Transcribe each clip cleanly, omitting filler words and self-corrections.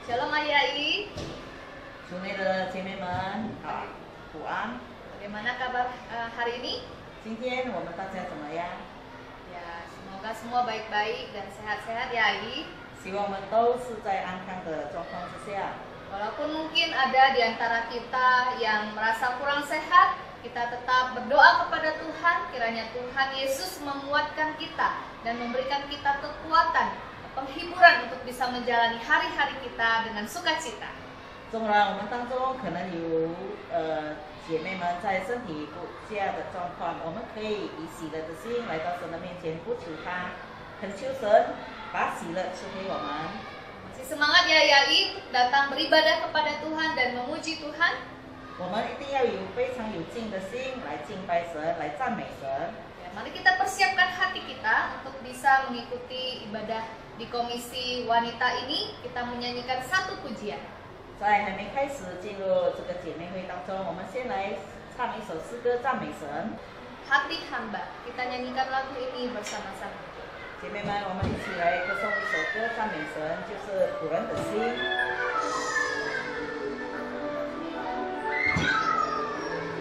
Shalom Ayai. 主内的姐妹们好，午安。 Bagaimana kabar hari ini? 今天我们大家怎么样？ Ya, semoga semua baik-baik dan sehat-sehat ya Ai. 希望我们都是在安康的状况之下。 Walaupun mungkin ada di antara kita yang merasa kurang sehat, kita tetap berdoa kepada Tuhan, kiranya Tuhan Yesus menguatkan kita dan memberikan kita kekuatan, penghiburan untuk bisa menjalani hari-hari kita dengan sukacita. 纵然我们当中可能有姐妹们在身体不佳的状况，我们可以以喜乐的心来到神的面前，呼求他，恳求神把喜乐赐给我们。 Masih semangat ya Yai untuk datang beribadah kepada Tuhan dan memuji Tuhan. 我们一定要有非常有敬的心来敬拜神，来赞美神。 Ya, mari kita persiapkan hati kita untuk bisa mengikuti ibadah di komisi wanita ini. Kita menyanyikan satu pujian. 在还没开始进入这个姐妹会当中，我们先来唱一首诗歌赞美神。 Hati hamba. Kita nyanyikan lagu ini bersama-sama. 姐妹们，我们一起来歌颂一首歌赞美神，就是仆人的心。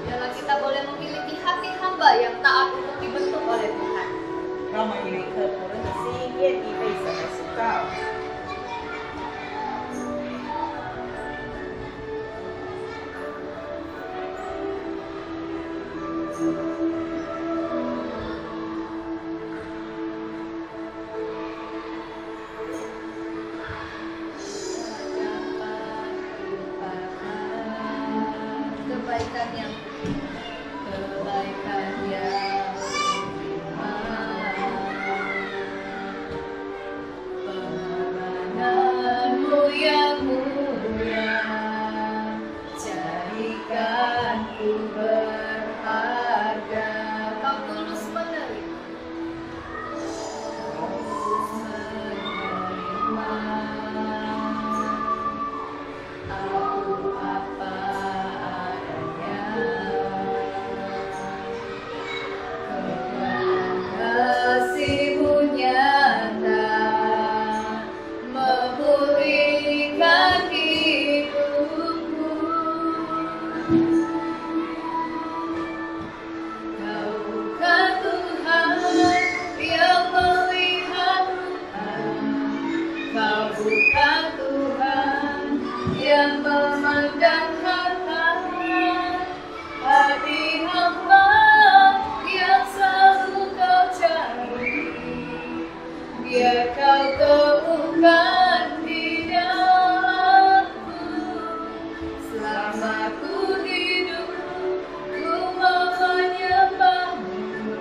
Biarlah kita boleh memiliki hati hamba yang taat untuk dibentuk oleh Tuhan. 让我们有一颗仆人的心，愿意被神来塑造。 Kebaikan yang pengorbananmu yang mulia, jadikanku berharga. Kau tulus menerima, aku apa adanya. Kasih-Mu nyata memulihkan hidupku. Kau bukan Tuhan yang melihat rupa, Kau bukan Tuhan yang memandang harta. Hati hamba yang selalu Kau cari, biar Kau temukan di dalamku. Selama ku hidup, ku mau menyembah-Mu,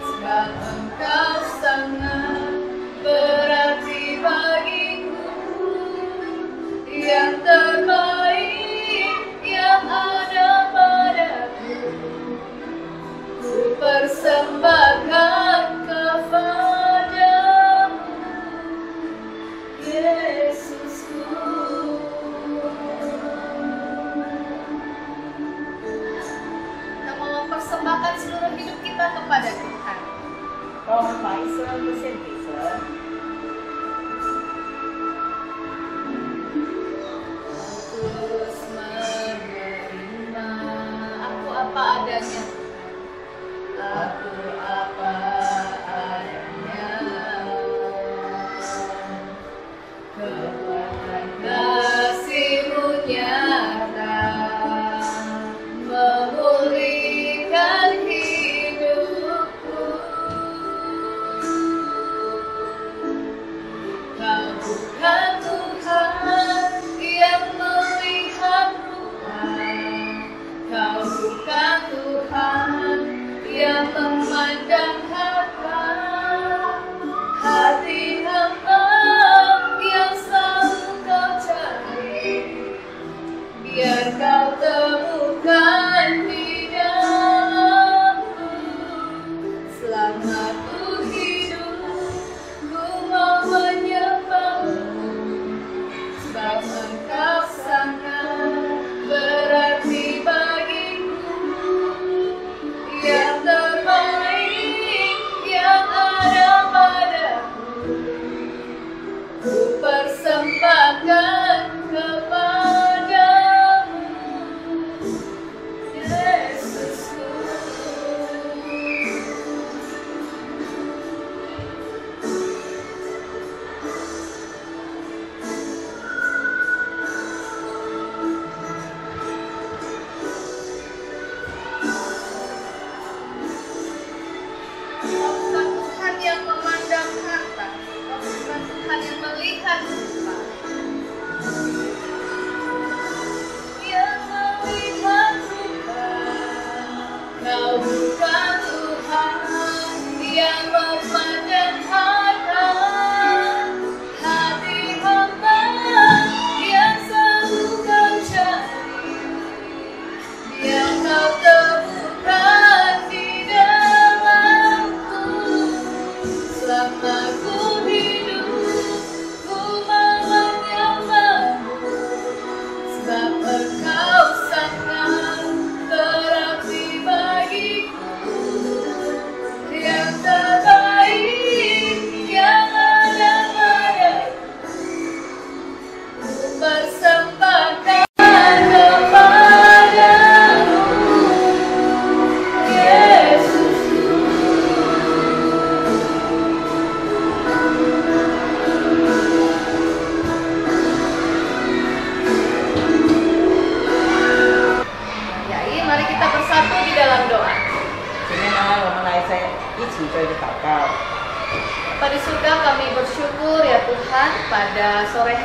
sebab Engkau sangat berarti bagiku. Yang terbaik yang ada padaku, ku persembahkan kepadamu, Yesusku. Kita mau mempersembahkan seluruh hidup kita kepada Tuhan. 让我们把一生都献给神。 Terus menerima aku apa adanya. Aku apa adanya. Kekuatan kasih-Mu nyata memulihkan hidupku. Kau bukan Tuhan yang melihat rupa, Kau bukan Tuhan yang memandang harta. Hati hamba yang selalu Kau cari, biar Kau temukan di dalamku. Selama ku hidup, ku mau menyembah-Mu, sebab Engkau sangat berarti bagiku. Yang terbaik yang ada padaku, ku persembahkan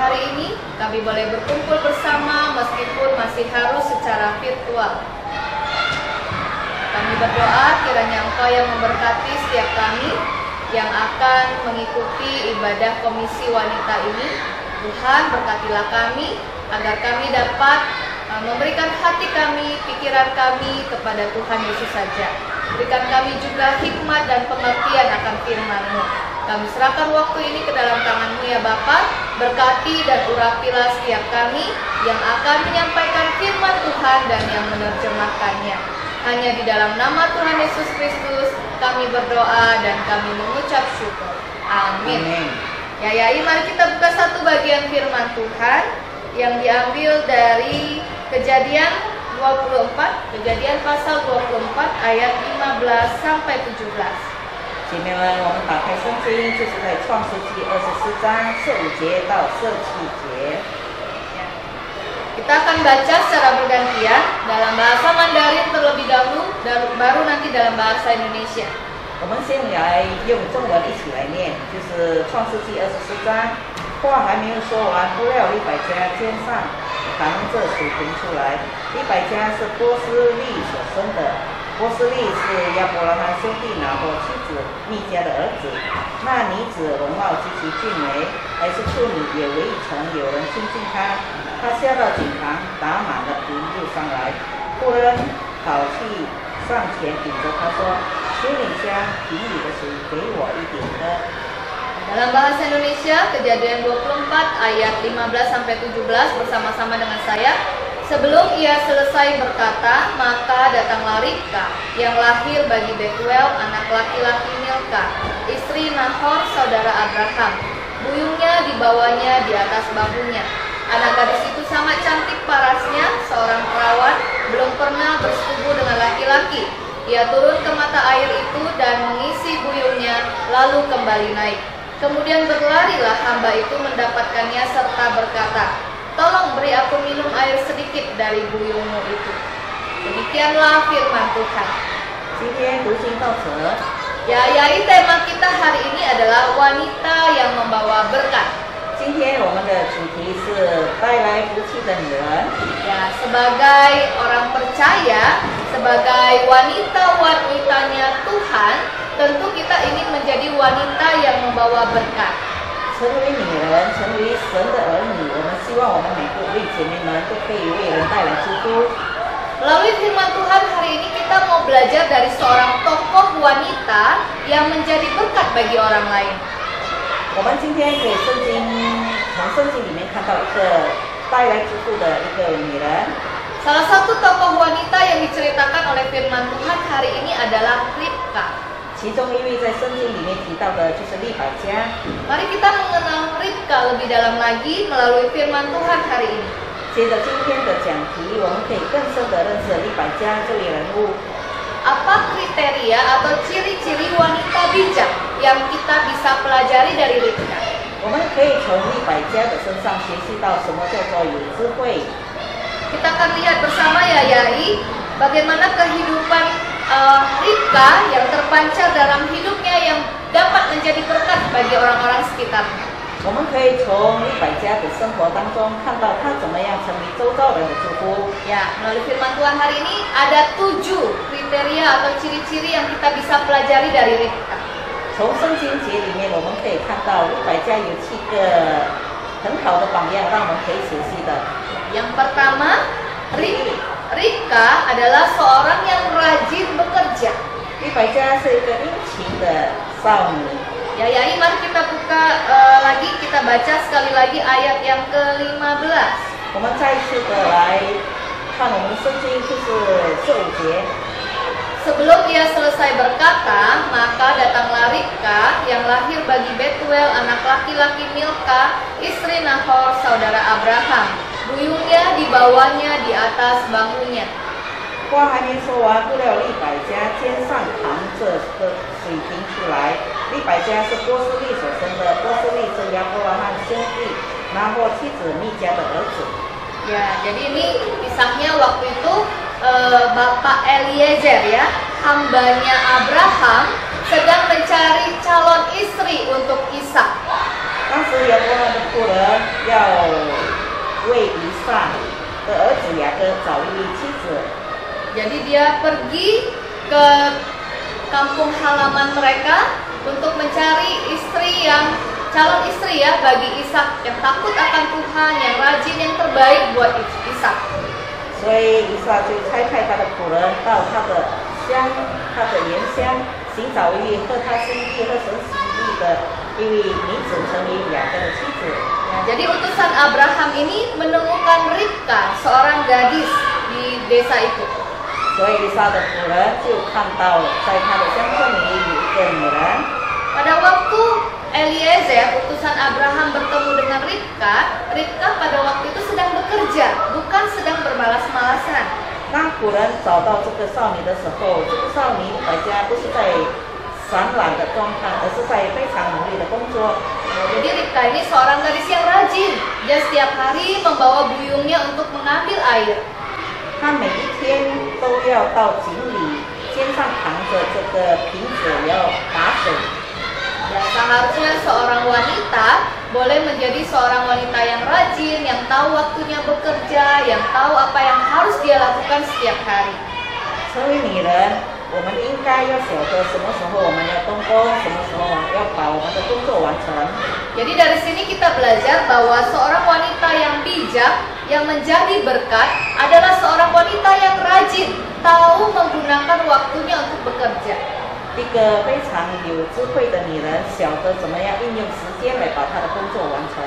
hari ini kami boleh berkumpul bersama meskipun masih harus secara virtual. Kami berdoa kiranya Engkau yang memberkati setiap kami yang akan mengikuti ibadah komisi wanita ini. Tuhan, berkatilah kami agar kami dapat memberikan hati kami, pikiran kami kepada Tuhan Yesus saja. Berikan kami juga hikmat dan pengertian akan firman-Mu. Kami serahkan waktu ini ke dalam tangan-Mu ya Bapa. Berkati dan urapilah setiap kami yang akan menyampaikan firman Tuhan dan yang menerjemahkannya. Hanya di dalam nama Tuhan Yesus Kristus kami berdoa dan kami mengucap syukur. Amin. Ya, mari kita buka satu bagian firman Tuhan yang diambil dari Kejadian 24, Kejadian pasal 24 ayat 15 sampai 17. 姐妹们，我们打开圣经，就是在创世纪24章15节到17节。 Kita akan baca secara bergantian dalam bahasa Mandarin terlebih dahulu, dan baru nanti dalam bahasa Indonesia. 我们先来用中文一起来念，就是创世纪24章，话还没有说完，不料利百加肩上扛着水瓶出来。利百加是波斯利所生的，波斯利是亚伯拉罕兄弟拿伯妻子密迦的儿子。那女子容貌极其俊美，还是处女，也未曾有人亲近她。她下到井旁，打满了瓶就上来，妇人跑去上前顶着她说：“请你将瓶里的水给我一点喝。” Dalam bahasa Indonesia, Kejadian 24 ayat 15 sampai 17 bersama-sama dengan saya. Sebelum ia selesai berkata, maka datanglah Ribka yang lahir bagi Betuel, anak laki-laki Milka, istri Nahor, saudara Abraham. Buyungnya dibawanya di atas bahunya. Anak gadis itu sangat cantik parasnya, seorang perawan, belum pernah bersetubuh dengan laki-laki. Ia turun ke mata air itu dan mengisi buyungnya, lalu kembali naik. Kemudian berlarilah hamba itu mendapatkannya serta berkata, "Tolong beri aku minum air sedikit dari buyungmu itu." Demikianlah firman Tuhan. 今天读经到此。 Yai tema kita hari ini adalah wanita yang membawa berkat. 今天我们的主题是带来福气的女人。 Ya, sebagai orang percaya, sebagai wanita-wanitanya Tuhan, tentu kita ingin menjadi wanita yang membawa berkat. 成为女人，成为神的儿女，我们希望我们每个位姐妹们都可以为人带来祝福。 Melalui firman Tuhan hari ini kita mau belajar dari seorang tokoh wanita yang menjadi berkat bagi orang lain. 我们今天给从圣经里面看到一个带来祝福的一个女人。 Salah satu tokoh wanita yang diceritakan oleh firman Tuhan hari ini adalah Ribka. 其中一位在圣经里面提到的就是利百加。 Mari kita mengenal Ribka lebih dalam lagi melalui firman Tuhan hari ini. 接着今天的讲题，我们可以更深的认识利百加这位人物。 Apa kriteria atau ciri-ciri wanita bijak yang kita bisa pelajari dari Ribka? 我们可以从利百加的身上学习到什么叫做有智慧。 Kita akan lihat bersama ya Yai, bagaimana kehidupan Ribka yang terpancar dalam hidupnya yang dapat menjadi berkat bagi orang-orang sekitarnya. 我们可以从利百加的生活当中看到她怎么样成为周遭人的祝福。 Ya, melalui firman Tuhan hari ini ada 7 kriteria atau ciri-ciri yang kita bisa pelajari dari Ribka. 从圣经节里面，我们可以看到利百加有7个很好的榜样，让我们可以学习的。 Yang pertama, Ribka adalah seorang yang rajin bekerja. 利百加是一个殷勤的少女。 Ya, Yai, mari kita buka lagi, kita baca sekali lagi ayat yang ke-15. 我们再一次的来看我们的圣经，就是15节。 Sebelum ia selesai berkata, maka datanglah Ribka yang lahir bagi Betuel, anak laki-laki Milka, istri Nahor, saudara Abraham. Buyungnya dibawanya di atas bahunya. 话还没说完，不料利百加肩上扛着个水瓶出来。利百加是波斯利所生的，波斯利是亚伯拉罕兄弟拿伯妻子密迦的儿子。 Ya, jadi ini kisahnya waktu itu Bapak Eliezer ya, hambanya Abraham sedang mencari calon istri untuk Ishak. 当时亚伯拉罕的妇人要为以撒的儿子雅各找一妻子。 Jadi dia pergi ke kampung halaman mereka untuk mencari calon istri ya bagi Ishak yang takut akan Tuhan, yang rajin, yang terbaik buat Ishak. 所以以撒就差派他的仆人到他的原乡，寻找一位合他心意、合神心意的一位女子，成为雅各的妻子。 Nah, jadi utusan Abraham ini menemukan Ribka, seorang gadis di desa itu. 所以以撒的仆人就看到在他的乡村里有一个女人。 Pada waktu Eliezer, utusan Abraham bertemu dengan Ribka, Ribka pada waktu itu sedang bekerja, bukan sedang bermalas-malasan. 当仆人找到这个少女的时候，这个少女大家不是在散懒的状态，而是在非常努力的工作。 Jadi Ribka ini seorang gadis yang rajin. Dia setiap hari membawa buyungnya untuk mengambil air. 她每一天都要到井里，肩上扛着这个瓶子，要打水。 Ya, seharusnya seorang wanita boleh menjadi seorang wanita yang rajin, yang tahu waktunya bekerja, yang tahu apa yang harus dia lakukan setiap hari. 成为女人，我们应该要晓得什么时候我们要动工，什么时候要把我们的工作完成。 Jadi dari sini kita belajar bahwa seorang wanita yang bijak, yang menjadi berkat adalah seorang wanita yang rajin, tahu menggunakan waktunya untuk bekerja. 一个非常有智慧的女人，晓得怎么样运用时间来把她的工作完成。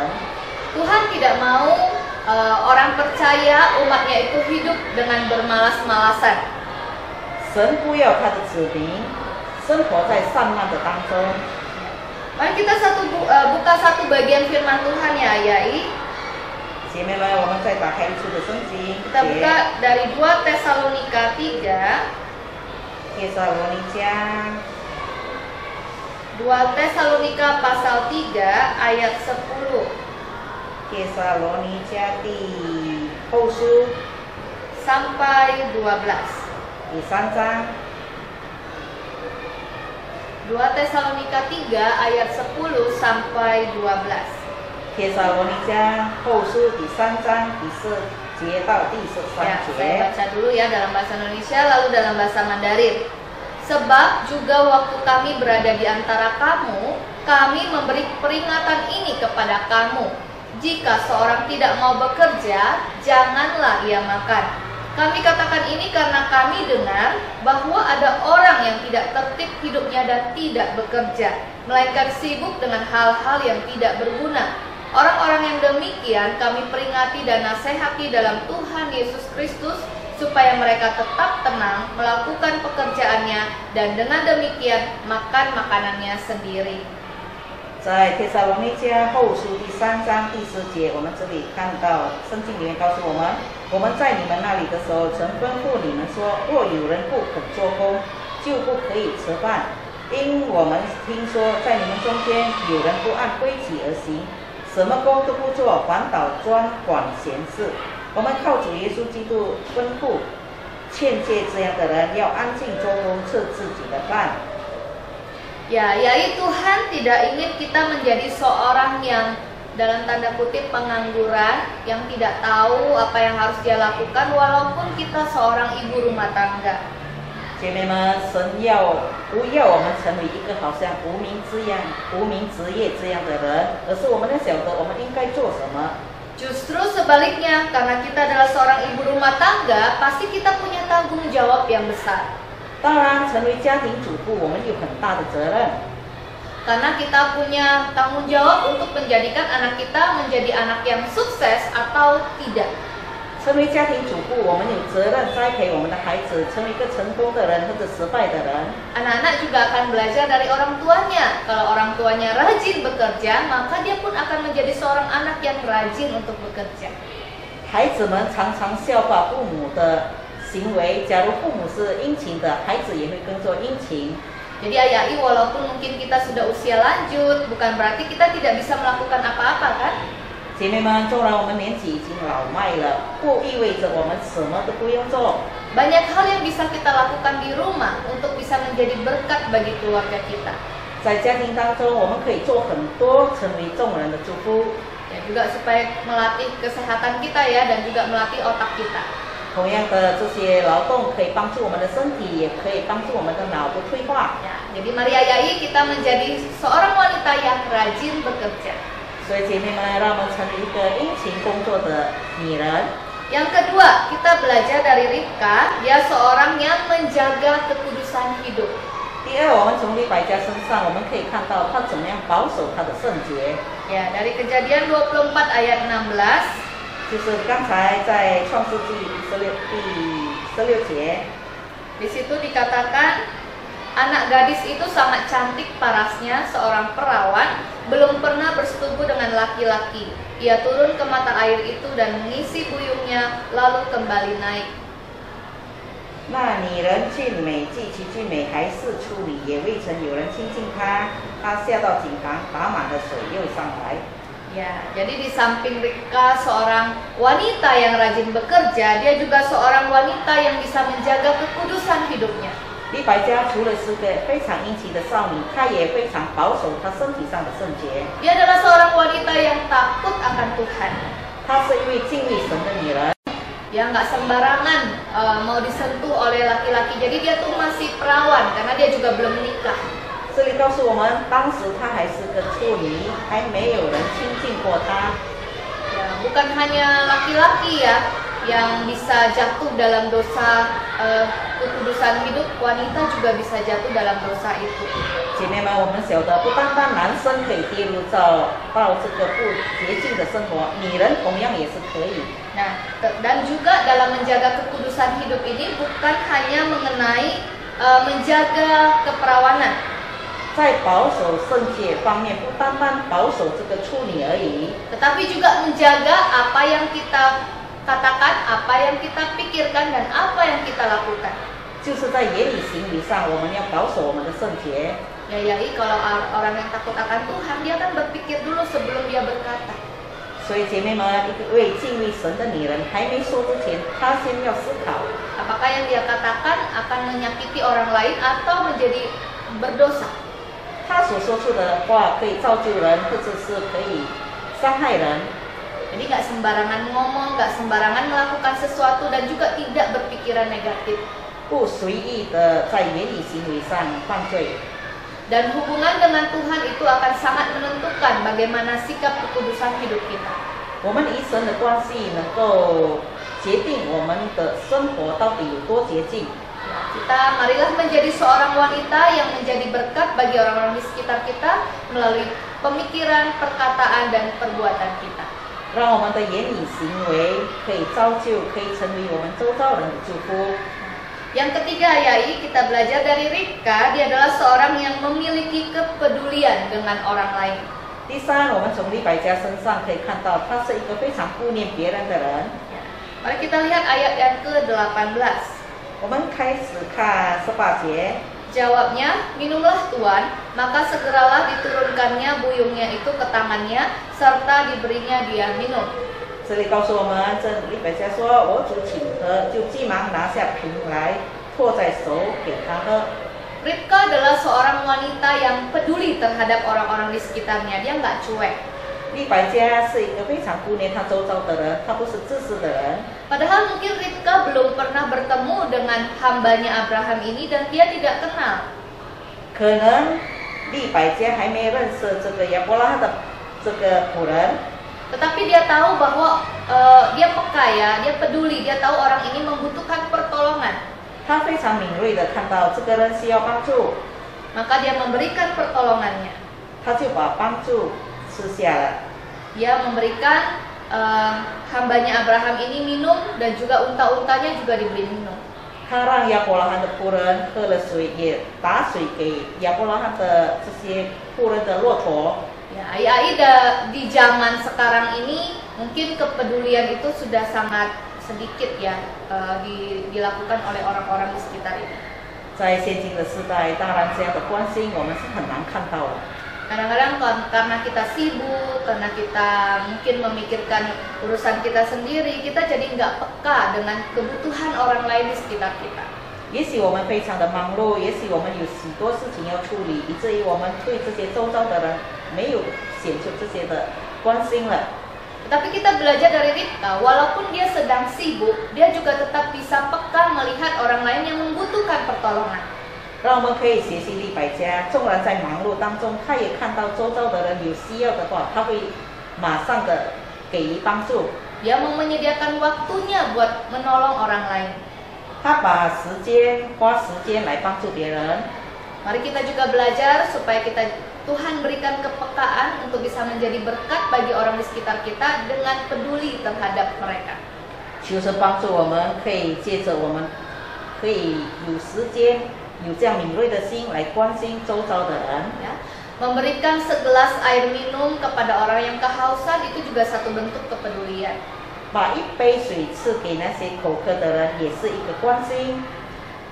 Tuhan tidak mau orang percaya umatnya itu hidup dengan bermalas-malasan. 神不要他的子民生活在散漫的当中。 Mari kita buka satu bagian firman Tuhan ya, Ayai. 姐妹们，我们再打开一处的圣经， Kita buka dari 2 Tesalonika 3. 帖撒罗尼迦 2 Tesalonika pasal 3 ayat 10. 帖撒罗尼迦第后书 sampai 12. 第3章。 2 Tesalonika 3 ayat 10 sampai 12. 帖撒罗尼迦后书第3章第4节到第13 Ya, 节。 saya baca dulu ya dalam bahasa Indonesia lalu dalam bahasa Mandarin. Sebab juga waktu kami berada di antara kamu, kami memberi peringatan ini kepada kamu. Jika seorang tidak mau bekerja, janganlah ia makan. Kami katakan ini karena kami dengar bahwa ada orang yang tidak tertib hidupnya dan tidak bekerja, melainkan sibuk dengan hal-hal yang tidak berguna. Orang-orang yang demikian kami peringati dan nasihati dalam Tuhan Yesus Kristus supaya mereka tetap tenang melakukan pekerjaannya dan dengan demikian makan makanannya sendiri. 在帖撒罗尼迦后书第3章第10节，我们这里看到圣经里面告诉我们，我们在你们那里的时候，曾吩咐你们说，若有人不肯做工，就不可以吃饭，因我们听说在你们中间有人不按规矩而行，什么工都不做，反倒专管闲事。我们靠主耶稣基督吩咐，劝诫这样的人要安静做工，吃自己的饭。 Ya, yaitu Tuhan tidak ingin kita menjadi seorang yang dalam tanda kutip pengangguran, yang tidak tahu apa yang harus dia lakukan walaupun kita seorang ibu rumah tangga. 姐妹们，神不要我们成为一个好像无名职业这样的人，而是我们要晓得我们应该做什么。 Justru sebaliknya, karena kita adalah seorang ibu rumah tangga, pasti kita punya tanggung jawab yang besar. 当然，成为家庭主妇，我们有很大的责任。 Karena kita punya tanggung jawab untuk menjadikan anak kita menjadi anak yang sukses atau tidak. 成为家庭主妇，我们有责任栽培我们的孩子成为一个成功的人或者失败的人。 Anak-anak juga akan belajar dari orang tuanya. Kalau orang tuanya rajin bekerja, maka dia pun akan menjadi seorang anak yang rajin untuk bekerja. 孩子们常常效法父母的行为，假如父母是殷勤的，孩子也会跟着殷勤。 Jadi ayai, walaupun mungkin kita sudah usia lanjut, bukan berarti kita tidak bisa melakukan apa-apa kan? 姐妹们，纵然我们年纪已经老迈了，不意味着我们什么都不用做。 Banyak hal yang bisa kita lakukan di rumah untuk bisa menjadi berkat bagi keluarga kita. 在家庭当中，我们可以做很多，成为众人的祝福。 Jadi juga supaya melatih kesehatan kita ya, dan juga melatih otak kita. 同样的，这些劳动可以帮助我们的身体，也可以帮助我们的脑部退化。 Ya, jadi Maria Yai kita menjadi seorang wanita yang rajin bekerja. 所以姐妹们，让我们成为一个殷勤工作的女人。 Yang kedua, kita belajar dari Ribka, dia seorang yang menjaga kekudusan hidup. 第二，我们从利百加身上，我们可以看到她怎么样保守她的圣洁。 Ya, dari Kejadian 24 ayat 16. 就是刚才在创世纪第16节， Di situ dikatakan anak gadis itu sangat cantik parasnya, seorang perawan, belum pernah bersetubuh dengan laki-laki. Ia turun ke mata air itu dan mengisi buyungnya, lalu kembali naik. 那女人俊美，既其俊美，还是出离，也未曾有人亲近她。她下到井旁，打满了水，又上来。 Ya, jadi di samping Ribka seorang wanita yang rajin bekerja, dia juga seorang wanita yang bisa menjaga kekudusan hidupnya. 利百加除了是个非常殷勤的少女，她也非常保守她身体上的圣洁。 Dia adalah seorang wanita yang takut akan Tuhan. 她是一位敬畏神的女人， Dia nggak sembarangan mau disentuh oleh laki-laki. Jadi dia tuh masih perawan karena dia juga belum menikah. 这里告诉我们，当时她还是个处女，还没有人亲近过她。 Ya, bukan hanya laki-laki ya yang bisa jatuh dalam dosa kekudusan hidup, wanita juga bisa jatuh dalam dosa itu. 姐妹们，我们晓得，不单单男生可以跌入到这个不洁净的生活，女人同样也是可以。 Nah, dan juga dalam menjaga kekudusan hidup ini bukan hanya mengenai menjaga keperawanan. 在保守圣洁方面，不单单保守这个处女而已， Tetapi juga menjaga apa yang kita katakan, apa yang kita pikirkan, dan apa yang kita lakukan. 就是在言语行为上，我们要保守我们的圣洁。 Ya, yai kalau orang yang takut akan Tuhan, dia kan berpikir dulu sebelum dia berkata. 所以姐妹们，一位敬畏神的女人还没说之前，她先要思考， Apakah yang dia katakan akan menyakiti orang lain atau menjadi berdosa? 她所说出的话可以造就人，或者是可以伤害人。 Jadi nggak sembarangan ngomong, nggak sembarangan melakukan sesuatu, dan juga tidak berpikiran negatif. 不随意的在言语行为上犯罪。 Dan hubungan dengan Tuhan itu akan sangat menentukan bagaimana sikap kekudusan hidup kita. 我们与神的关系能够决定我们的生活到底有多洁净。 Kita marilah menjadi seorang wanita yang menjadi berkat bagi orang-orang di sekitar kita melalui pemikiran, perkataan, dan perbuatan kita. 让我们的言语行为可以造就，可以成为我们周遭人的祝福。 Yang ketiga, yai, kita belajar dari Ribka, dia adalah seorang yang memiliki kepedulian dengan orang lain. 第三，我们从利百加身上可以看到，她是一个非常顾念别人的人。 Mari kita lihat ayat yang ke-18. 我们开始看18节。 Jawabnya, minumlah Tuan, maka segeralah diturunkannya buyungnya itu ke tangannya, serta diberinya dia minum. 这里告诉我们，这利百加说：“我主请喝，就急忙拿下瓶来，托在手给他喝。” Ribka adalah seorang wanita yang peduli terhadap orang-orang di sekitarnya, dia nggak cuek. 利百加是一个非常顾念他周遭的人，他不是自私的人。 Padahal mungkin Ribka belum pernah bertemu dengan hambanya Abraham ini dan dia tidak kenal. 可能利百加还没认识这个亚伯拉罕的这个仆人， Tetapi dia tahu bahwa dia peka ya, dia peduli, dia tahu orang ini membutuhkan pertolongan. 他非常敏锐的看到这个人需要帮助， Maka dia memberikan pertolongannya. 他就把帮助吃下了。 Dia memberikan hambanya Abraham ini minum, dan juga unta-untanya juga diberi minum. 他让亚伯拉罕的仆人喝了水，也打水给亚伯拉罕的这些仆人的骆驼。 Ya, ai di zaman sekarang ini mungkin kepedulian itu sudah sangat sedikit ya dilakukan oleh orang-orang di sekitar ini. 在现今的时代，当然这样的关心我们是很难看到的。 Kadang-kadang karena kita sibuk, karena kita mungkin memikirkan urusan kita sendiri, kita jadi nggak peka dengan kebutuhan orang lain di sekitar kita. 也许我们非常的忙碌，也许我们有许多事情要处理，以至于我们对这些周遭的人没有显出这些的关心了。Tetapi kita belajar dari Ribka, walaupun dia sedang sibuk, dia juga tetap bisa peka melihat orang lain yang membutuhkan pertolongan. 让我们可以学习利百加，纵然在忙碌当中，他也看到周遭的人有需要的话，他会马上的给予帮助。 Dia mau menyediakan waktunya buat menolong orang lain. 他把花时间来帮助别人。 Mari kita juga belajar supaya Tuhan berikan kepekaan untuk bisa menjadi berkat bagi orang di sekitar kita dengan peduli terhadap mereka. 求神帮助我们，可以借着我们，可以有时间，有这样敏锐的心来关心周遭的人。 Ya. Memberikan segelas air minum kepada orang yang kehausan itu juga satu bentuk kepedulian. 把一杯水赐给那些口渴的人，也是一个关心。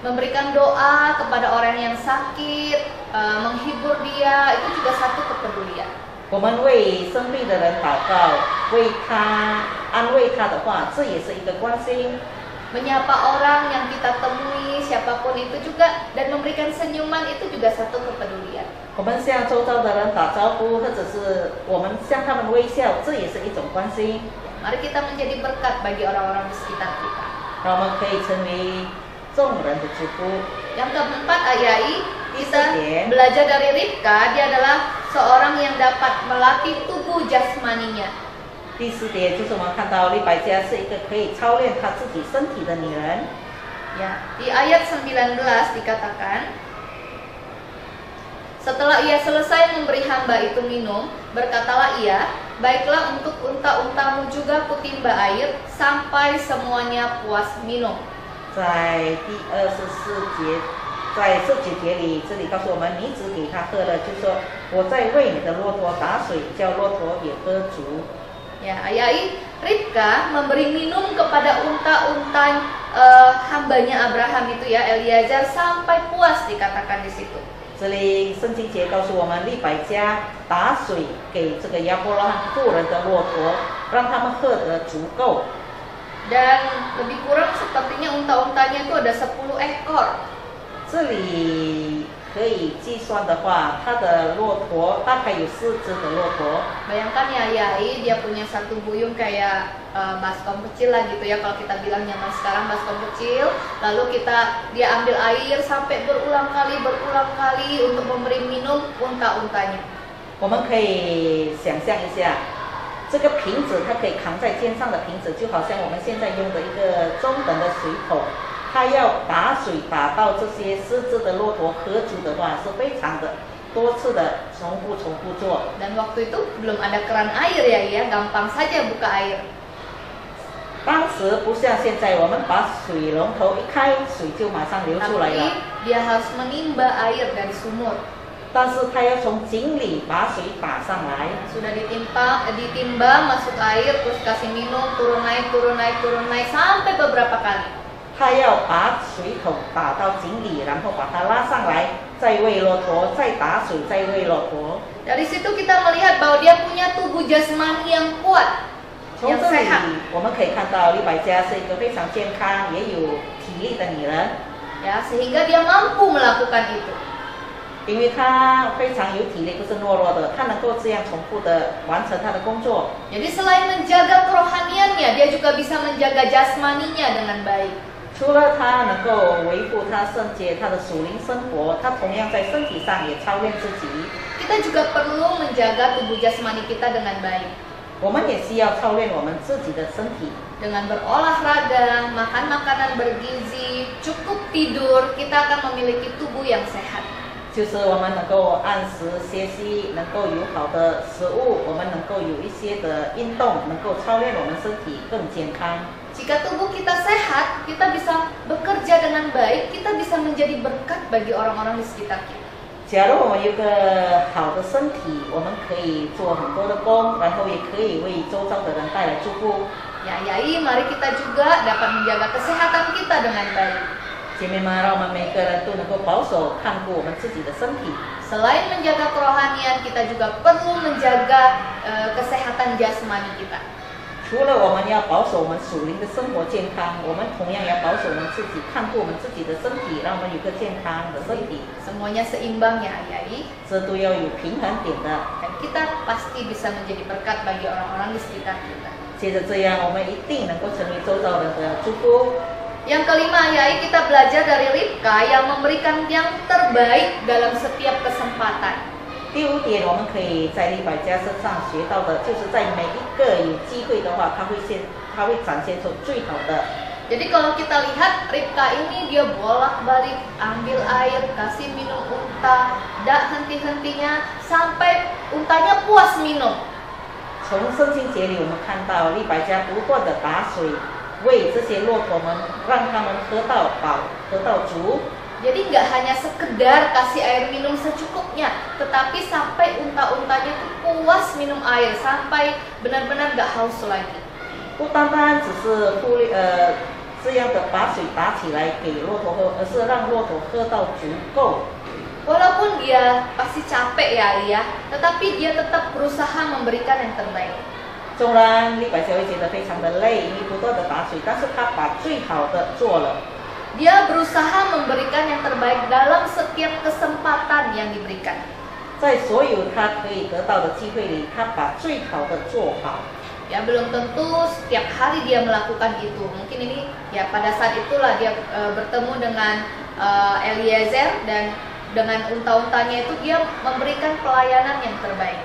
Memberikan doa kepada orang yang sakit, menghibur dia, itu juga satu kepedulian. 我们为生病的人祷告，为他安慰他的话，这也是一个关心。 Menyapa orang yang kita temui, siapapun itu juga, dan memberikan senyuman itu juga satu kepedulian. 我们向周遭的人打招呼，或者是我们向他们微笑，这也是一种关心。 Mari kita menjadi berkat bagi orang-orang di sekitar kita. 让我们可以成为众人的祝福。 Yang keempat, Ayai, kita belajar dari Ribka, dia adalah seorang yang dapat melatih tubuh jasmaninya. 第4点就是我们看到利百加是一个可以操练她自己身体的女人。 Ya, di ayat 19 dikatakan, setelah ia selesai memberi hamba itu minum, berkatalah ia, baiklah untuk unta-untamu juga kutimba air sampai semuanya puas minum. 在第24节，在这9节里，这里告诉我们，你只给他喝了，就说我在为你的骆驼打水，叫骆驼也喝足。 Ya, Ayai, Ribka memberi minum kepada unta-unta hambanya Abraham itu ya, Eliezer, sampai puas dikatakan di situ. 这里圣经节告诉我们，利百加打水给这个亚伯拉罕妇人的骆驼，让他们喝得足够。 Dan lebih kurang sepertinya unta-untanya itu ada 10 ekor. 这里可以计算的话，它的骆驼大概有4只的骆驼。 Bayangkan ya, Ayai, dia punya satu buyung kayak baskom kecil lah gitu ya, kalau kita bilang zaman sekarang baskom kecil. Lalu dia ambil air sampai berulang kali untuk memberi minum unta-untanya. 我们可以想象一下，这个瓶子它可以扛在肩上的瓶子，就好像我们现在用的一个中等的水桶。 他要打水打到这些4只的骆驼喝足的话，是非常的多次的重复做。 Dan waktu itu belum ada keran air ya, gampang saja buka air. 当时不像现在，我们把水龙头一开，水就马上流出来了。 Tapi dia harus menimba air dari sumur. 但是他要从井里把水打上来。 Sudah ditimba, masuk air, terus kasih minum, turun naik sampai beberapa kali. 他要把水桶打到井里，然后把它拉上来，再喂骆驼，再打水，再喂骆驼。 Dari situ kita melihat bahwa dia punya tubuh jasmani yang kuat, 从 yang 这里 sehat. 我们可以看到利百加是一个非常健康也有体力的女人， Ya, sehingga dia mampu melakukan itu. 因为她非常有体力，不是懦弱的，她能够这样重复的完成她的工作。 Jadi selain menjaga kerohaniannya, dia juga bisa menjaga jasmaninya dengan baik. 除了她能够维护她圣洁、她的属灵生活，她同样在身体上也操练自己。 Kita juga perlu menjaga tubuh jasmani kita dengan baik. 我们也需要操练我们自己的身体。 Dengan berolahraga, makan makanan bergizi, cukup tidur, kita akan memiliki tubuh yang sehat. 就是我们能够按时歇息，能够有好的食物，我们能够有一些的运动，能够操练我们身体更健康。 Jika tubuh kita sehat, kita bisa bekerja dengan baik, kita bisa menjadi berkat bagi orang-orang di sekitar kita. 假如我们有个好的身体，我们可以做很多的工，然后也可以为周遭的人带来祝福。 Ya, Ayai, mari kita juga dapat menjaga kesehatan kita dengan baik. 姐妹们，让我们每个人都能够保守看顾我们自己的身体。 Selain menjaga kerohanian, kita juga perlu menjaga kesehatan jasmani kita. 除了我们要保守我们属灵的生活健康，我们同样要保守我们自己，看顾我们自己的身体，让我们有个健康的身体。Semuanya seimbang ya Ayai. 这都要有平衡点的。Dan kita pasti bisa menjadi berkat bagi orang-orang di sekitar kita. 接着这样，我们一定能够成为周遭人的祝福。Yang kelima, Ayai, kita belajar dari Ribka yang memberikan yang terbaik dalam setiap kesempatan. 第五点，我们可以在利百加身上学到的，就是在每一个有机会的话，他会展现出最好的。 Jadi kalau kita lihat Ribka ini dia bolak-balik ambil air, kasih minum unta, tidak henti-hentinya sampai untanya puas minum. 从圣经节里，我们看到利百加不断的打水，为这些骆驼们，让他们喝到饱，喝到足。 Jadi nggak hanya sekedar kasih air minum secukupnya, tetapi sampai unta-untanya itu puas minum air sampai benar-benar nggak haus lagi. 不单单只是这样的把水打起来给骆驼喝，而是让骆驼喝到足够。 Walaupun dia pasti capek ya Ali ya, tetapi dia tetap berusaha memberikan yang terbaik. 纵然利百加会觉得非常的累，因为不断的打水，但是他把最好的做了。 Dia berusaha memberikan yang terbaik dalam setiap kesempatan yang diberikan. 在所有他可以得到的机会里，他把最好的做好。 Ya belum tentu setiap hari dia melakukan itu. Mungkin ini ya pada saat itulah dia bertemu dengan Eliezer dan dengan unta-untanya itu dia memberikan pelayanan yang terbaik.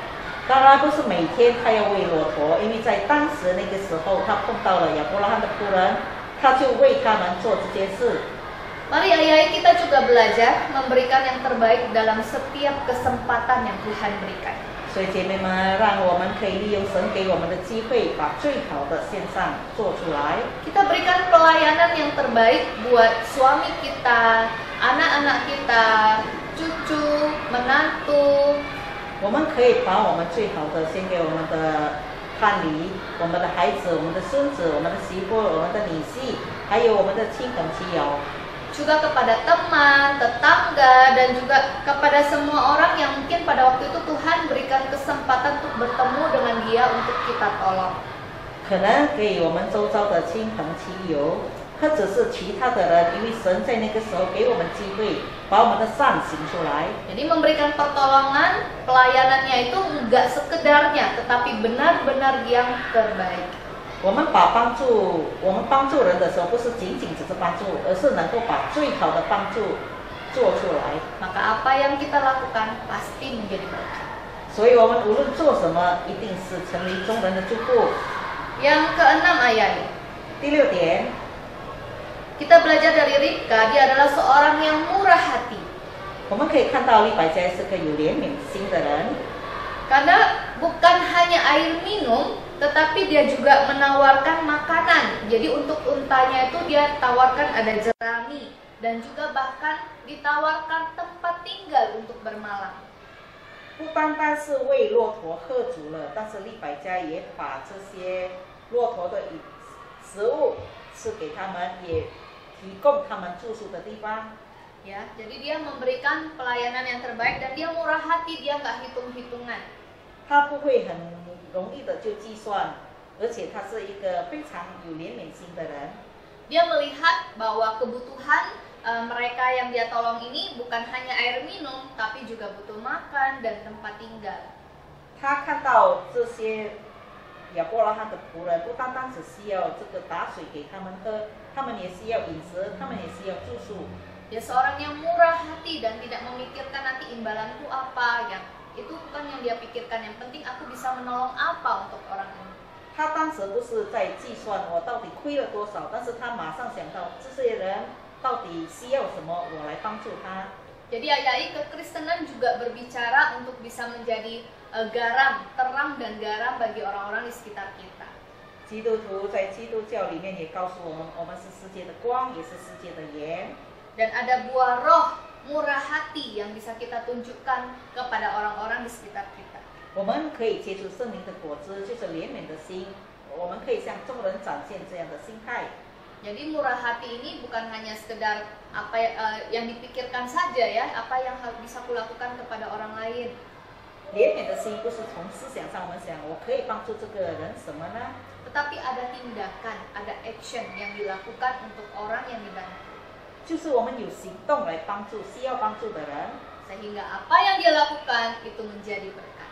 当然不是每天他要喂骆驼，因为在当时那个时候，他碰到了亚伯拉罕的仆人。 他就为他们做这件事。 Mari Ayai kita juga belajar memberikan yang terbaik dalam setiap kesempatan yang Tuhan berikan. 所以姐妹们，让我们可以利用神给我们的机会，把最好的献上做出来。 Kita berikan pelayanan yang terbaik buat suami kita, anak-anak kita, cucu, menantu. 我们可以把我们最好的献给我们的 伴侣，我们的孩子，我们的孙子，我们的媳妇，我们的女婿，还有我们的亲朋戚友。 Juga kepada teman, tetangga, dan juga kepada semua orang yang mungkin pada waktu itu Tuhan berikan kesempatan untuk bertemu dengan dia untuk kita tolong. 可能给我们周遭的亲朋戚友，或者是其他的人，因为神在那个时候给我们机会，把我们的善行出来。 Jadi memberikan pertolongan, pelayanannya itu enggak sekedarnya, tetapi benar-benar yang terbaik. 我们帮助人的时候，不是仅仅只是帮助，而是能够把最好的帮助做出来。 Maka apa yang kita lakukan pasti menjadi berkat. 所以我们无论做什么，一定是成为众人的祝福。 Yang keenam Ayai, 第六点， kita belajar dari Ribka, dia adalah seorang yang murah hati. 我们可以看到利百加是个有怜悯心的人。 Karena bukan hanya air minum, tetapi dia juga menawarkan makanan. Jadi untuk untanya itu dia tawarkan ada jerami dan juga bahkan ditawarkan tempat tinggal untuk bermalam. 不单单是为骆驼喝足了，但是利百加也把这些骆驼的食物赐给他们，也提供他们住宿的地方。 Ya, jadi dia memberikan pelayanan yang terbaik dan dia murah hati, dia nggak hitung-hitungan. 他不会很容易的就计算，而且他是一个非常有怜悯心的人。 Dia melihat bahwa kebutuhan mereka yang dia tolong ini bukan hanya air minum, tapi juga butuh makan dan tempat tinggal. 他看到这些亚伯拉罕的仆人，不单单只需要这个打水给他们喝，他们也需要饮食，他们也需要住宿。 Dia seorang yang murah hati dan tidak memikirkan nanti imbalanku apa, yang itu bukan yang dia pikirkan. Yang penting aku bisa menolong apa untuk orang ini. 他当时不是在计算我到底亏了多少，但是他马上想到这些人到底需要什么，我来帮助他。 Jadi Ayai, kekristenan juga berbicara untuk bisa menjadi garam, terang dan garam bagi orang-orang di sekitar kita. 基督徒在基督教里面也告诉我们，我们是世界的光，也是世界的盐。 Dan ada buah roh murah hati yang bisa kita tunjukkan kepada orang-orang di sekitar kita. 我们可以结出圣灵的果子，就是怜悯的心。我们可以向众人展现这样的心态。 Jadi murah hati ini bukan hanya sekedar apa yang dipikirkan saja ya, apa yang bisa kulakukan kepada orang lain. 怜悯的心不是从思想上我们想，我可以帮助这个人什么呢？ tetapi ada tindakan, ada action yang dilakukan untuk orang yang dibantu. 就是我们有行动来帮助需要帮助的人， Sehingga apa yang dia lakukan itu menjadi berkat.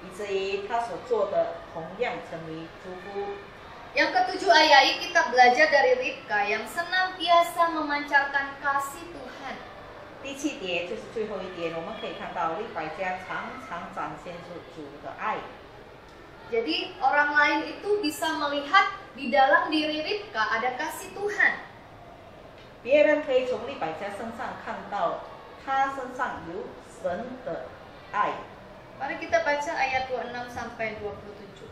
以至于他所做的同样成为祝福。 Yang ketujuh ayat kita belajar dari Ribka yang senantiasa memancarkan kasih Tuhan. 第7点就是最后一点，我们可以看到利百加常常展现出主的爱。 Jadi orang lain itu bisa melihat di dalam diri Ribka ada kasih Tuhan. 别人可以从利百加身上看到他身上有神的爱。 Mari kita baca ayat 26 sampai 27.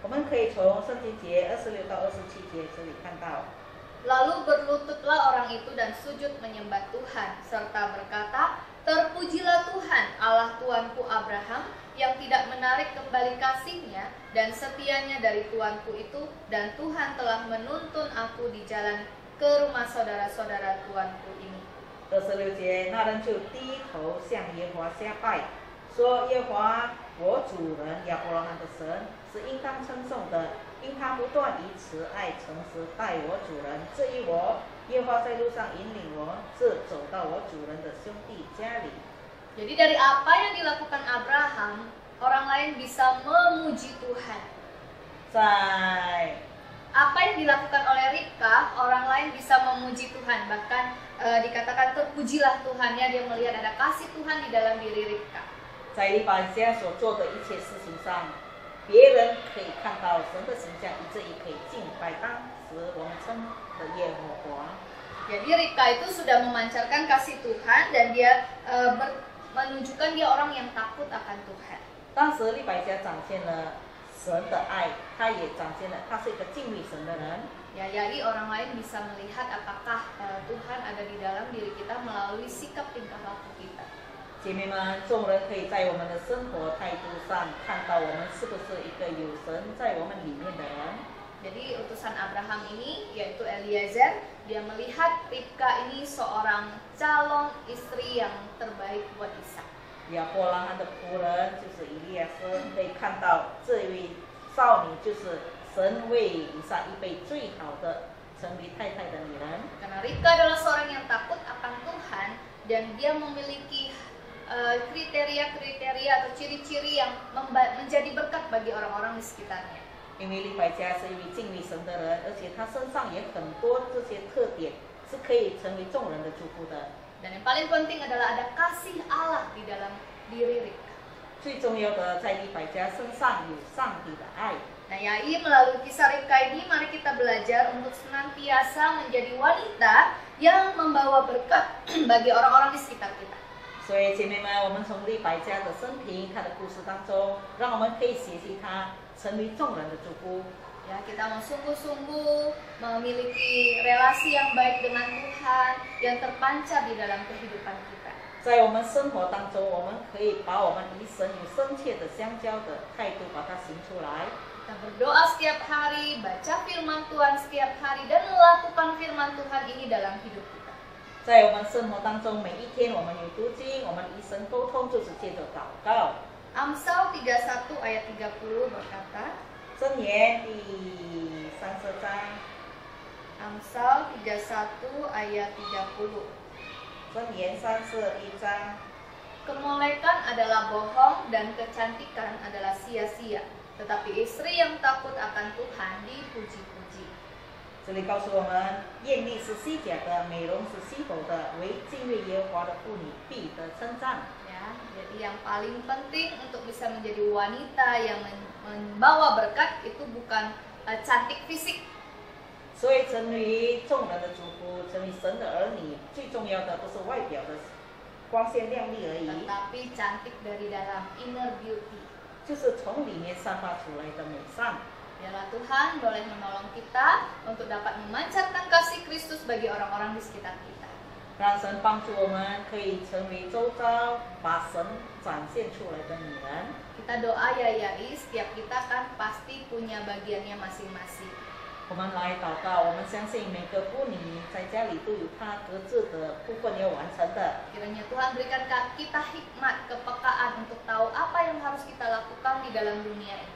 我们可以从圣经节26到27节这里看到。 Lalu berlututlah orang itu dan sujud menyembah Tuhan serta berkata, "Terpujilah Tuhan, Allah Tuanku Abraham, yang tidak menarik kembali kasihnya dan setianya dari tuanku itu, dan Tuhan telah menuntun aku di jalan ke rumah saudara-saudara tuanku ini." 26节，那人就低头向耶和华下拜，说：“耶和华，我主人亚伯拉罕的神是应当称颂的，因他不断以慈爱诚实待我主人。至于我，耶和华在路上引领我，是走到我主人的兄弟家里。” Jadi dari apa yang dilakukan Abraham, orang lain bisa memuji Tuhan. 在 Apa yang dilakukan oleh Ribka, orang lain bisa memuji Tuhan. Bahkan dikatakan terpujilah Tuhan, ya, dia melihat ada kasih Tuhan di dalam diri Ribka. 在利百加所做的一切事情上，别人可以看到神的形象，以至于可以敬拜当时我们称的耶和华。 Jadi Ribka itu sudah memancarkan kasih Tuhan dan dia menunjukkan dia orang yang takut akan Tuhan. 当时利百加展现了神的爱，他也展现了他是一个敬畏神的人。 Ya, jadi orang lain bisa melihat apakah Tuhan ada di dalam diri kita melalui sikap tingkah laku kita. 姐妹们，众人可以在我们的生活态度上看到我们是不是一个有神在我们里面的人。 Jadi utusan Abraham ini yaitu Eliezer, dia melihat Ribka ini seorang calon istri yang terbaik buat Ishak. 亚伯拉罕的仆人就是以利亚森，可以看到这位少女就是神为以撒预备最好的成为太太的女人。 Karena Ribka adalah seorang yang takut akan Tuhan dan dia memiliki kriteria-kriteria atau ciri-ciri yang menjadi berkat bagi orang-orang di sekitarnya. 因为利百加是一位敬畏神的人，而且他身上也很多这些特点是可以成为众人的祝福的。 Dan yang paling penting adalah ada kasih Allah di dalam diri Ribka. 最重要的，在利百加身上有上帝的爱。 Nah, yai melalui kisah Ribka ini mari kita belajar untuk senantiasa menjadi wanita yang membawa berkat bagi orang-orang di sekitar kita. 所以姐妹们，我们从利百加的生平、她的故事当中，让我们可以学习她成为众人的祝福。 Ya, kita mau sungguh-sungguh memiliki relasi yang baik dengan Tuhan yang terpancar di dalam kehidupan kita. 在我们生活当中，我们可以把我们与神有深切的相交的态度，把它行出来。 Kita berdoa setiap hari, baca firman Tuhan setiap hari, dan melakukan firman Tuhan ini dalam hidup kita. 在我们生活当中，每一天我们有读经，我们与神沟通，就是借着祷告。 Amsal 31 ayat 30 berkata, 箴言第30章， Amsal 31 ayat 30. 箴言31章， Kemolekan adalah bohong dan kecantikan adalah sia-sia, tetapi istri yang takut akan Tuhan dipuji-puji. 这里告诉我们，艳丽是虚假的，美容是虚浮的，唯敬畏耶和华的妇女必得称赞。 Ya, jadi yang paling penting untuk bisa menjadi wanita yang membawa berkat itu bukan cantik fisik. 所以成为众人的祝福，成为神的儿女，最重要的不是外表的光鲜亮丽而已， Tetapi cantik dari dalam, inner beauty. 就是从里面散发出来的美善。 Biarlah Tuhan boleh menolong kita untuk dapat memancarkan kasih Kristus bagi orang-orang di sekitar kita. 让神帮助我们，可以成为周遭把神展现出来的女人。 Kita doa ya Yai, setiap kita kan pasti punya bagiannya masing-masing. 我们来祷告，我们相信每个妇女在家里都有她各自的部分要完成的。 Kiranya Tuhan berikan kita hikmat, kepekaan untuk tahu apa yang harus kita lakukan di dalam dunia ini.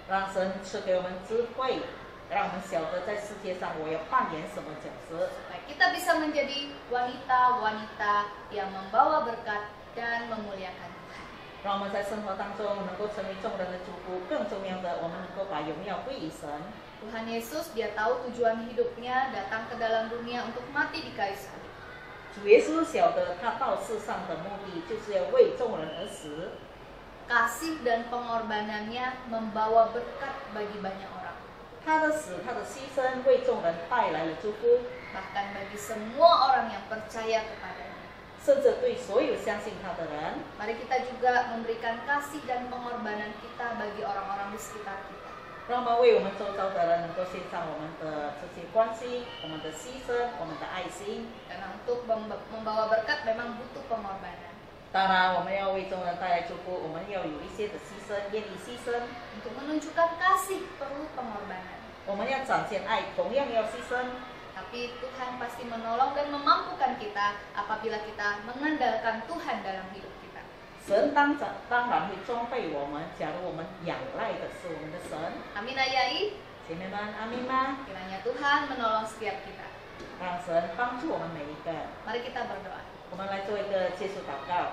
让神赐给我们智慧，让我们晓得在世界上我要扮演什么角色。 supaya kita bisa menjadi wanita-wanita yang membawa berkat dan memuliakan Tuhan. 让我们在生活当中能够成为众人的祝福，更重要的，我们能够把荣耀归于神。 Tuhan Yesus, dia tahu tujuan hidupnya datang ke dalam dunia untuk mati di kayu salib. 主耶稣晓得他到世上的目的就是要为众人而死， Kasih dan pengorbanannya membawa berkat bagi banyak orang. 他的死，他的牺牲为众人带来了祝福， Bahkan bagi semua orang yang percaya kepadanya. 甚至对所有相信他的人。 Mari kita juga memberikan kasih dan pengorbanan kita bagi orang-orang di sekitar kita. 让我们为我们周遭的人能够献上我们的这些关心、我们的牺牲、我们的爱心。 Karena untuk membawa berkat memang butuh pengorbanan. 当然，我们要为众人带来祝福，我们要有一些的牺牲，愿意牺牲。 Untuk menunjukkan kasih perlu pengorbanan. 我们要展现爱，同样要牺牲。 Tapi Tuhan pasti menolong dan memampukan kita apabila kita mengandalkan Tuhan dalam hidup kita. 神当然会装备我们，假如我们仰赖的是我们的神。 Amin ayai. 姐妹们，阿们吗？ Kiranya Tuhan menolong setiap kita. 让神帮助我们每一个。 Mari kita berdoa. 我们来做一个结束祷告。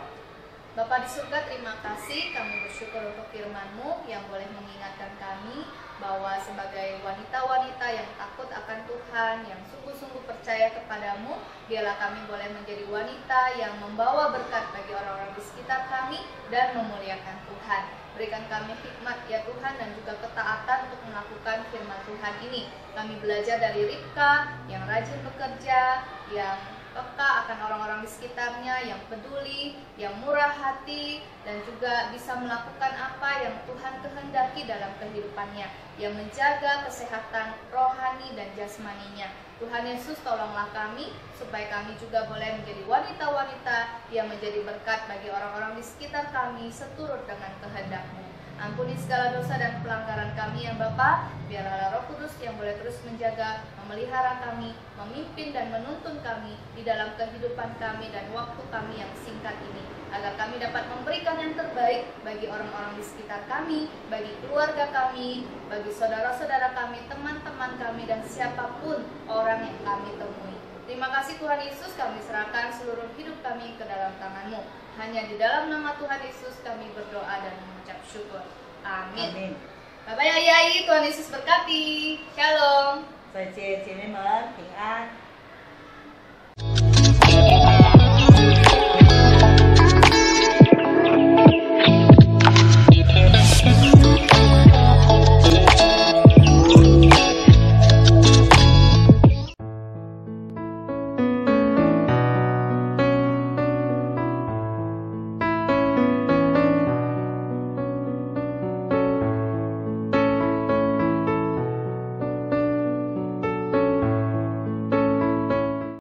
Bapa di surga, terima kasih, kami bersyukur untuk firman-Mu yang boleh mengingatkan kami bahwa sebagai wanita-wanita yang takut akan Tuhan, yang sungguh-sungguh percaya kepadamu, biarlah kami boleh menjadi wanita yang membawa berkat bagi orang-orang di sekitar kami dan memuliakan Tuhan. Berikan kami hikmat ya Tuhan dan juga ketaatan untuk melakukan firman Tuhan ini. Kami belajar dari Ribka yang rajin bekerja, yang peka akan orang-orang di sekitarnya, yang peduli, yang murah hati, dan juga bisa melakukan apa yang Tuhan kehendaki dalam kehidupannya, yang menjaga kesehatan rohani dan jasmaninya. Tuhan Yesus, tolonglah kami supaya kami juga boleh menjadi wanita-wanita yang menjadi berkat bagi orang-orang di sekitar kami seturut dengan kehendak-Mu. Ampuni segala dosa dan pelanggaran kami yang Bapa, biarlah Roh Kudus yang boleh terus menjaga, memelihara kami, memimpin dan menuntun kami di dalam kehidupan kami dan waktu kami yang singkat ini, agar kami dapat memberikan yang terbaik bagi orang-orang di sekitar kami, bagi keluarga kami, bagi saudara-saudara kami, teman-teman kami, dan siapapun orang yang kami temui. Terima kasih Tuhan Yesus, kami serahkan seluruh hidup kami ke dalam tangan-Mu. Hanya di dalam nama Tuhan Yesus kami berdoa dan mengucap syukur. Amin. Amin。 Bapak Yayai, Tuhan Yesus berkati. Shalom. 再见，姐妹们，平安。